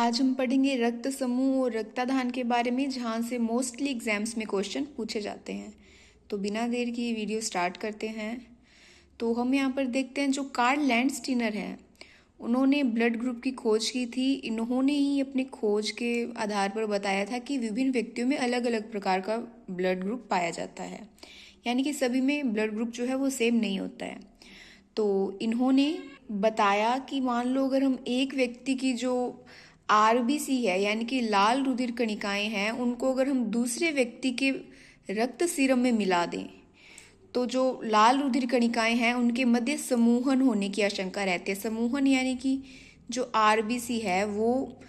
आज हम पढ़ेंगे रक्त समूह और रक्तदान के बारे में, जहाँ से मोस्टली एग्जाम्स में क्वेश्चन पूछे जाते हैं। तो बिना देर की वीडियो स्टार्ट करते हैं। तो हम यहाँ पर देखते हैं जो कार्ल लैंडस्टीनर हैं, उन्होंने ब्लड ग्रुप की खोज की थी। इन्होंने ही अपने खोज के आधार पर बताया था कि विभिन्न व्यक्तियों में अलग अलग प्रकार का ब्लड ग्रुप पाया जाता है, यानी कि सभी में ब्लड ग्रुप जो है वो सेम नहीं होता है। तो इन्होंने बताया कि मान लो अगर हम एक व्यक्ति की जो आरबीसी है, यानी कि लाल रुधिर कणिकाएं हैं, उनको अगर हम दूसरे व्यक्ति के रक्त सीरम में मिला दें तो जो लाल रुधिर कणिकाएं हैं उनके मध्य समूहन होने की आशंका रहती है। समूहन यानी कि जो आरबीसी है वो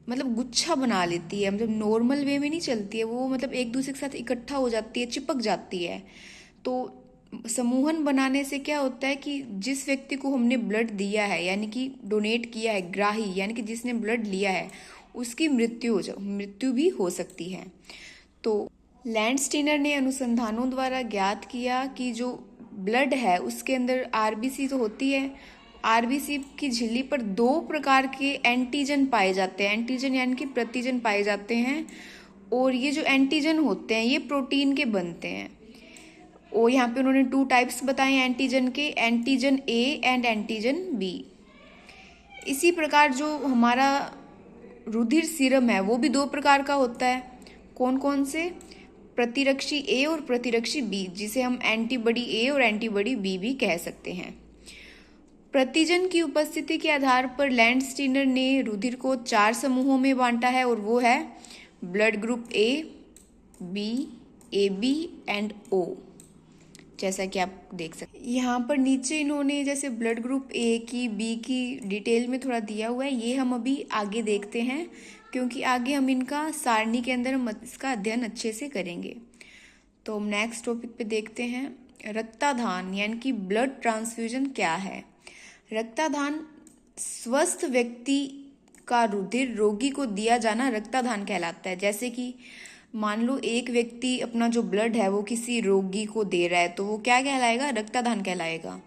मतलब गुच्छा बना लेती है, मतलब नॉर्मल वे में नहीं चलती है वो, मतलब एक दूसरे के साथ इकट्ठा हो जाती है, चिपक जाती है। तो समूहन बनाने से क्या होता है कि जिस व्यक्ति को हमने ब्लड दिया है, यानी कि डोनेट किया है, ग्राही यानी कि जिसने ब्लड लिया है, उसकी मृत्यु भी हो सकती है। तो लैंडस्टीनर ने अनुसंधानों द्वारा ज्ञात किया कि जो ब्लड है उसके अंदर आरबीसी तो होती है, आरबीसी की झिल्ली पर दो प्रकार के एंटीजन पाए जाते हैं। एंटीजन यानी कि प्रतिजन पाए जाते हैं, और ये जो एंटीजन होते हैं ये प्रोटीन के बनते हैं। और यहाँ पे उन्होंने 2 टाइप्स बताए एंटीजन के, antigen A and antigen B. इसी प्रकार जो हमारा रुधिर सीरम है वो भी 2 प्रकार का होता है। कौन कौन से? प्रतिरक्षी ए और प्रतिरक्षी बी, जिसे हम एंटीबॉडी ए और एंटीबॉडी बी भी कह सकते हैं। प्रतिजन की उपस्थिति के आधार पर लैंडस्टीनर ने रुधिर को 4 समूहों में बांटा है, और वो है blood group A, B, A B and O, जैसा कि आप देख सकते हैं। यहाँ पर नीचे इन्होंने जैसे ब्लड ग्रुप ए की, बी की डिटेल में थोड़ा दिया हुआ है, ये हम अभी आगे देखते हैं, क्योंकि आगे हम इनका सारणी के अंदर हम इसका अध्ययन अच्छे से करेंगे। तो हम नेक्स्ट टॉपिक पे देखते हैं रक्तदान, यानी कि ब्लड ट्रांसफ्यूजन क्या है। रक्तदान स्वस्थ व्यक्ति का रुधिर रोगी को दिया जाना रक्तदान कहलाता है। जैसे कि मान लो एक व्यक्ति अपना जो ब्लड है वो किसी रोगी को दे रहा है, तो वो क्या कहलाएगा? रक्तदान कहलाएगा।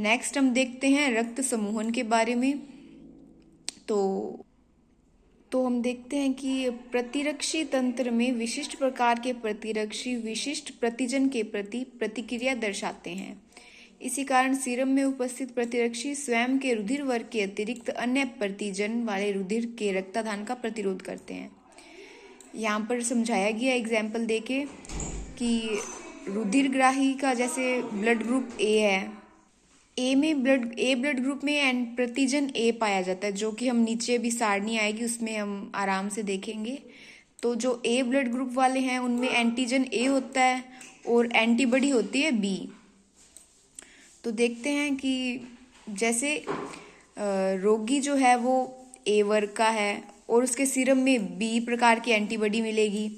नेक्स्ट हम देखते हैं रक्त समूहन के बारे में। तो हम देखते हैं कि प्रतिरक्षी तंत्र में विशिष्ट प्रकार के प्रतिरक्षी विशिष्ट प्रतिजन के प्रति प्रतिक्रिया दर्शाते हैं। इसी कारण सीरम में उपस्थित प्रतिरक्षी स्वयं के रुधिर वर्ग के अतिरिक्त अन्य प्रतिजन वाले रुधिर के रक्तदान का प्रतिरोध करते हैं। यहाँ पर समझाया गया एग्जाम्पल देके कि रुधिरग्राही का जैसे ब्लड ग्रुप ए है, ए ब्लड ग्रुप में प्रतिजन ए पाया जाता है, जो कि हम नीचे भी सारणी आएगी उसमें हम आराम से देखेंगे। तो जो ए ब्लड ग्रुप वाले हैं उनमें एंटीजन ए होता है और एंटीबॉडी होती है बी। तो देखते हैं कि जैसे रोगी जो है वो ए वर्ग का है और उसके सीरम में बी प्रकार की एंटीबॉडी मिलेगी।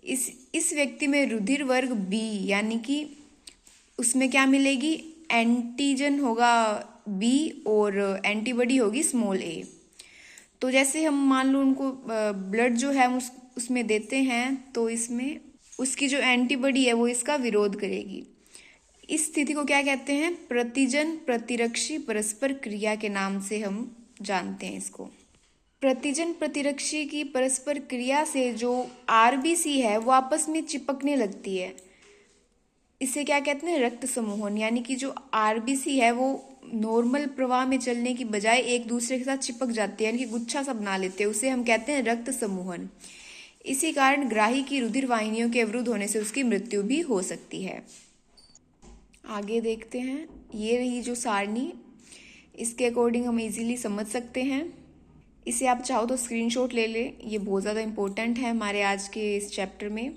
इस व्यक्ति में रुधिर वर्ग बी, यानी कि उसमें क्या मिलेगी? एंटीजन होगा बी और एंटीबॉडी होगी स्मॉल ए। तो जैसे हम मान लो उनको ब्लड जो है उसमें देते हैं, तो इसमें उसकी जो एंटीबॉडी है वो इसका विरोध करेगी। इस स्थिति को क्या कहते हैं? प्रतिजन प्रतिरक्षी परस्पर क्रिया के नाम से हम जानते हैं इसको। प्रतिजन प्रतिरक्षी की परस्पर क्रिया से जो आरबीसी है वो आपस में चिपकने लगती है। इसे क्या कहते हैं? रक्त समूहन। यानी कि जो आरबीसी है वो नॉर्मल प्रवाह में चलने की बजाय एक दूसरे के साथ चिपक जाती है, यानी कि गुच्छा सा बना लेते हैं, उसे हम कहते हैं रक्त समूहन। इसी कारण ग्राही की रुधिर वाहिनियों के अवरुद्ध होने से उसकी मृत्यु भी हो सकती है। आगे देखते हैं, ये रही जो सारणी, इसके अकॉर्डिंग हम इजीली समझ सकते हैं। इसे आप चाहो तो स्क्रीनशॉट ले ले, ये बहुत ज़्यादा इम्पोर्टेंट है हमारे आज के इस चैप्टर में।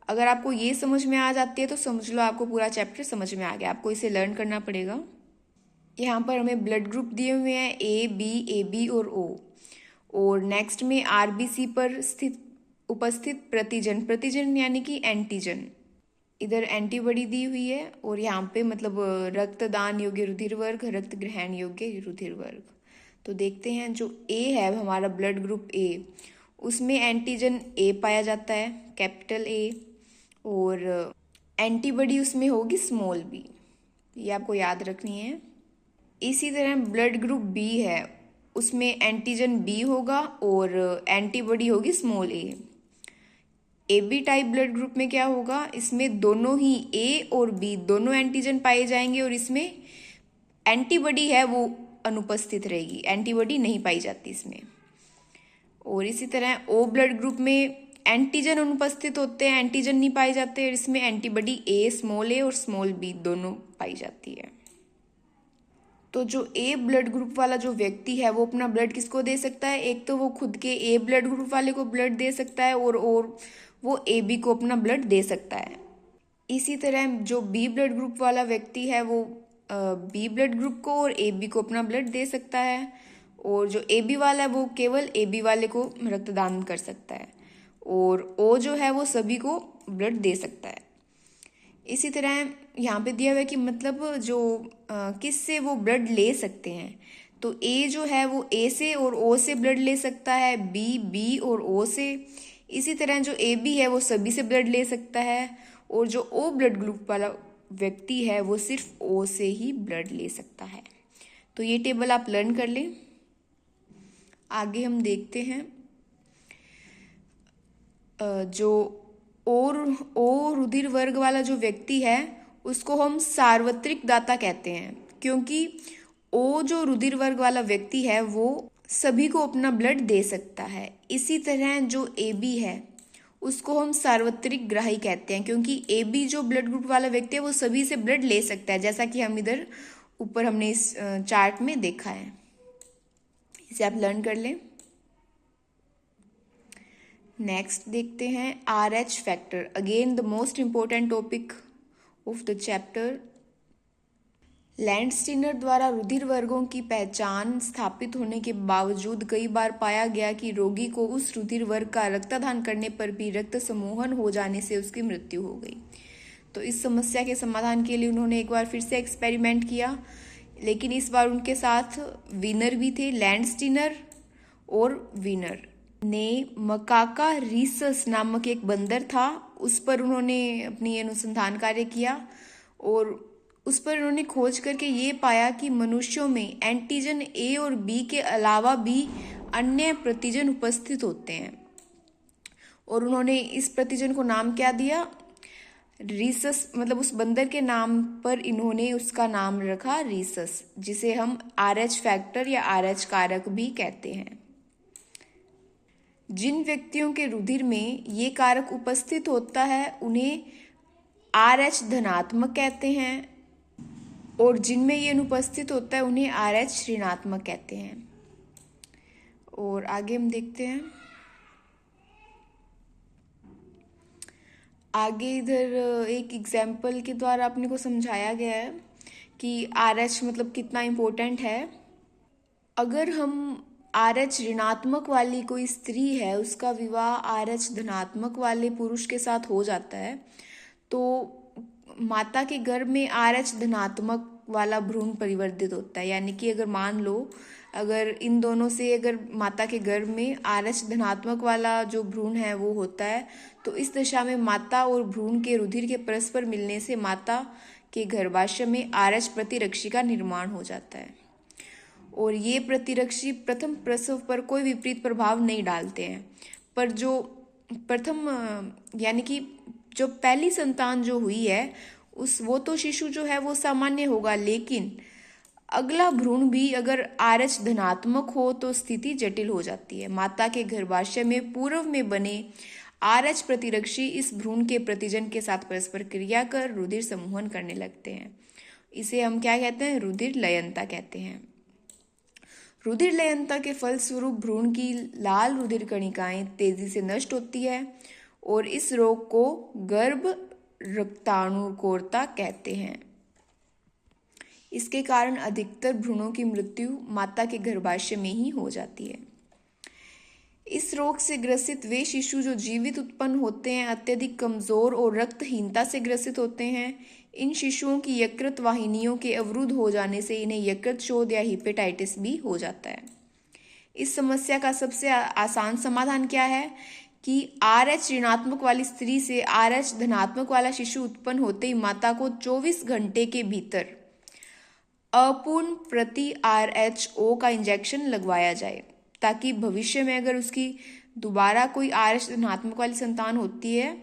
अगर आपको ये समझ में आ जाती है तो समझ लो आपको पूरा चैप्टर समझ में आ गया, आपको इसे लर्न करना पड़ेगा। यहाँ पर हमें ब्लड ग्रुप दिए हुए हैं ए बी और ओ, और नेक्स्ट में आरबीसी पर उपस्थित प्रतिजन यानी कि एंटीजन, इधर एंटीबॉडी दी हुई है, और यहाँ पे मतलब रक्तदान योग्य रुधिर वर्ग, रक्त ग्रहण योग्य रुधिर वर्ग। तो देखते हैं जो ए है हमारा ब्लड ग्रुप ए, उसमें एंटीजन ए पाया जाता है, कैपिटल ए, और एंटीबॉडी उसमें होगी स्मॉल बी, ये आपको याद रखनी है। इसी तरह ब्लड ग्रुप बी है, उसमें एंटीजन बी होगा और एंटीबॉडी होगी small A B type blood group में क्या होगा, इसमें दोनों ही ए और बी दोनों एंटीजन पाए जाएंगे और इसमें एंटीबॉडी है वो अनुपस्थित रहेगी, एंटीबॉडी नहीं पाई जाती इसमें। और इसी तरह ओ ब्लड ग्रुप में एंटीजन अनुपस्थित होते हैं, एंटीजन नहीं पाए जाते और इसमें एंटीबॉडी ए और स्मॉल बी दोनों पाई जाती है। तो जो ए ब्लड ग्रुप वाला जो व्यक्ति है वो अपना ब्लड किसको दे सकता है, एक तो वो खुद के ए ब्लड ग्रुप वाले को ब्लड दे सकता है और वो ए बी को अपना ब्लड दे सकता है। इसी तरह जो बी ब्लड ग्रुप वाला व्यक्ति है वो बी ब्लड ग्रुप को और ए बी को अपना ब्लड दे सकता है और जो ए बी वाला है वो केवल ए बी वाले को रक्तदान कर सकता है और ओ जो है वो सभी को ब्लड दे सकता है। इसी तरह यहाँ पे दिया हुआ है कि मतलब जो किससे वो ब्लड ले सकते हैं, तो ए जो है वो ए से और ओ से ब्लड ले सकता है, बी और ओ से। इसी तरह जो ए बी है वो सभी से ब्लड ले सकता है और जो ओ ब्लड ग्रुप वाला व्यक्ति है वो सिर्फ ओ से ही ब्लड ले सकता है। तो ये टेबल आप लर्न कर लें। आगे हम देखते हैं जो ओ रुधिर वर्ग वाला जो व्यक्ति है उसको हम सार्वत्रिक दाता कहते हैं, क्योंकि ओ जो रुधिर वर्ग वाला व्यक्ति है वो सभी को अपना ब्लड दे सकता है। इसी तरह जो ए बी है उसको हम सार्वत्रिक ग्राही कहते हैं, क्योंकि ए बी जो ब्लड ग्रुप वाला व्यक्ति है वो सभी से ब्लड ले सकता है, जैसा कि हम इधर ऊपर हमने इस चार्ट में देखा है। इसे आप लर्न कर लें। नेक्स्ट देखते हैं RH factor, again the most important topic of the chapter. Landsteiner द्वारा रुधिर वर्गों की पहचान स्थापित होने के बावजूद कई बार पाया गया कि रोगी को उस रुधिर वर्ग का रक्तदान करने पर भी रक्त समूहन हो जाने से उसकी मृत्यु हो गई। तो इस समस्या के समाधान के लिए उन्होंने एक बार फिर से एक्सपेरिमेंट किया, लेकिन इस बार उनके साथ वीनर भी थे। लैंडस्टीनर और वीनर ने मकाका रीसस नामक एक बंदर था, उस पर उन्होंने अपनी अनुसंधान कार्य किया और उस पर उन्होंने खोज करके ये पाया कि मनुष्यों में एंटीजन ए और बी के अलावा भी अन्य प्रतिजन उपस्थित होते हैं और उन्होंने इस प्रतिजन को नाम क्या दिया, रीसस, मतलब उस बंदर के नाम पर इन्होंने उसका नाम रखा रीसस, जिसे हम RH फैक्टर या RH कारक भी कहते हैं। जिन व्यक्तियों के रुधिर में ये कारक उपस्थित होता है उन्हें RH धनात्मक कहते हैं और जिनमें ये अनुपस्थित होता है उन्हें RH ऋणात्मक कहते हैं। और आगे हम देखते हैं, आगे इधर एक एग्जाम्पल के द्वारा अपने को समझाया गया है कि RH मतलब कितना इम्पोर्टेंट है। अगर हम RH ऋणात्मक वाली कोई स्त्री है, उसका विवाह RH धनात्मक वाले पुरुष के साथ हो जाता है, तो माता के गर्भ में RH धनात्मक वाला भ्रूण परिवर्तित होता है। यानी कि अगर मान लो अगर इन दोनों से अगर माता के गर्भ में RH धनात्मक वाला जो भ्रूण है वो होता है, तो इस दशा में माता और भ्रूण के रुधिर के परस्पर मिलने से माता के गर्भाशय में RH प्रतिरक्षी का निर्माण हो जाता है और ये प्रतिरक्षी प्रथम प्रसव पर कोई विपरीत प्रभाव नहीं डालते हैं, पर जो प्रथम यानी कि जो पहली संतान जो हुई है वो तो शिशु जो है वो सामान्य होगा, लेकिन अगला भ्रूण भी अगर RH धनात्मक हो तो स्थिति जटिल हो जाती है। माता के गर्भाशय में पूर्व में बने RH प्रतिरक्षी इस भ्रूण के प्रतिजन के साथ परस्पर क्रिया कर रुधिर समूहन करने लगते हैं। इसे हम क्या कहते हैं, रुधिर लयनता कहते हैं। रुधिर लयनता के फलस्वरूप भ्रूण की लाल रुधिर कणिकाएं तेजी से नष्ट होती है और इस रोग को गर्भ रक्ताणुकोरता कहते हैं। इसके कारण अधिकतर भ्रूणों की मृत्यु माता के गर्भाशय में ही हो जाती है। इस रोग से ग्रसित वे शिशु जो जीवित उत्पन्न होते हैं अत्यधिक कमजोर और रक्तहीनता से ग्रसित होते हैं। इन शिशुओं की यकृत वाहिनियों के अवरुद्ध हो जाने से इन्हें यकृत शोथ या हिपेटाइटिस भी हो जाता है। इस समस्या का सबसे आसान समाधान क्या है कि RH ऋणात्मक वाली स्त्री से RH धनात्मक वाला शिशु उत्पन्न होते ही माता को 24 घंटे के भीतर अपूर्ण प्रति RH-O का इंजेक्शन लगवाया जाए, ताकि भविष्य में अगर उसकी दोबारा कोई RH धनात्मक वाली संतान होती है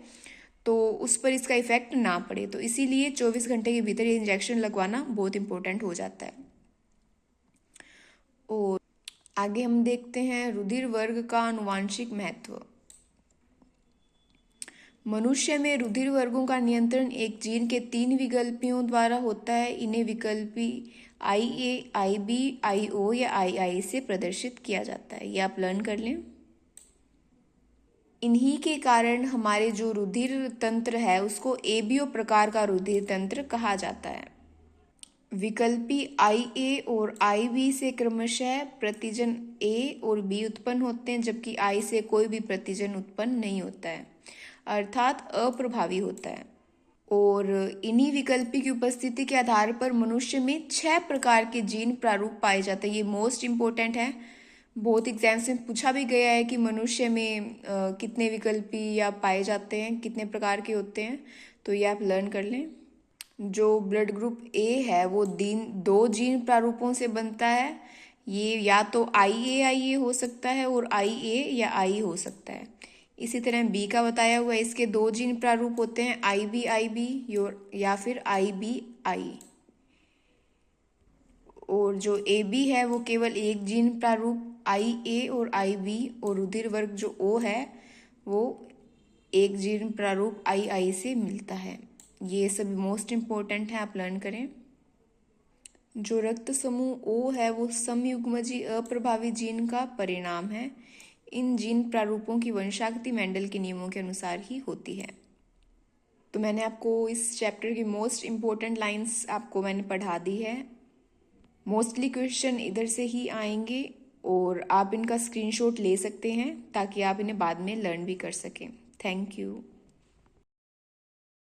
तो उस पर इसका इफेक्ट ना पड़े। तो इसीलिए 24 घंटे के भीतर ये इंजेक्शन लगवाना बहुत इंपॉर्टेंट हो जाता है। और आगे हम देखते हैं रुधिर वर्ग का आनुवांशिक महत्व। मनुष्य में रुधिर वर्गों का नियंत्रण एक जीन के 3 विकल्पियों द्वारा होता है। इन्हें विकल्पी IA, IB, IO या II से प्रदर्शित किया जाता है। ये आप लर्न कर लें। इन्हीं के कारण हमारे जो रुधिर तंत्र है उसको ABO प्रकार का रुधिर तंत्र कहा जाता है। विकल्पी IA और IB से क्रमशः प्रतिजन A और B उत्पन्न होते हैं, जबकि I से कोई भी प्रतिजन उत्पन्न नहीं होता है, अर्थात अप्रभावी होता है। और इन्हीं विकल्पी की उपस्थिति के आधार पर मनुष्य में 6 प्रकार के जीन प्रारूप पाए जाते हैं। ये मोस्ट इम्पोर्टेंट है, बहुत एग्जाम्स में पूछा भी गया है कि मनुष्य में कितने विकल्पी या पाए जाते हैं, कितने प्रकार के होते हैं। तो ये आप लर्न कर लें। जो ब्लड ग्रुप A है वो 2 जीन प्रारूपों से बनता है। ये या तो IA हो सकता है और IA या I हो सकता है। इसी तरह B का बताया हुआ है, इसके 2 जीन प्रारूप होते हैं IB या फिर IBI। और जो AB है वो केवल एक जीन प्रारूप IA और IB, और रुधिर वर्ग जो O है वो एक जीन प्रारूप II से मिलता है। ये सभी मोस्ट इम्पोर्टेंट है, आप लर्न करें। जो रक्त समूह O है वो समयुग्मजी अप्रभावी जीन का परिणाम है। इन जीन प्रारूपों की वंशागति मेंडल के नियमों के अनुसार ही होती है। तो मैंने आपको इस चैप्टर की मोस्ट इम्पोर्टेंट लाइंस आपको मैंने पढ़ा दी है। मोस्टली क्वेश्चन इधर से ही आएंगे और आप इनका स्क्रीनशॉट ले सकते हैं ताकि आप इन्हें बाद में लर्न भी कर सकें। Thank you.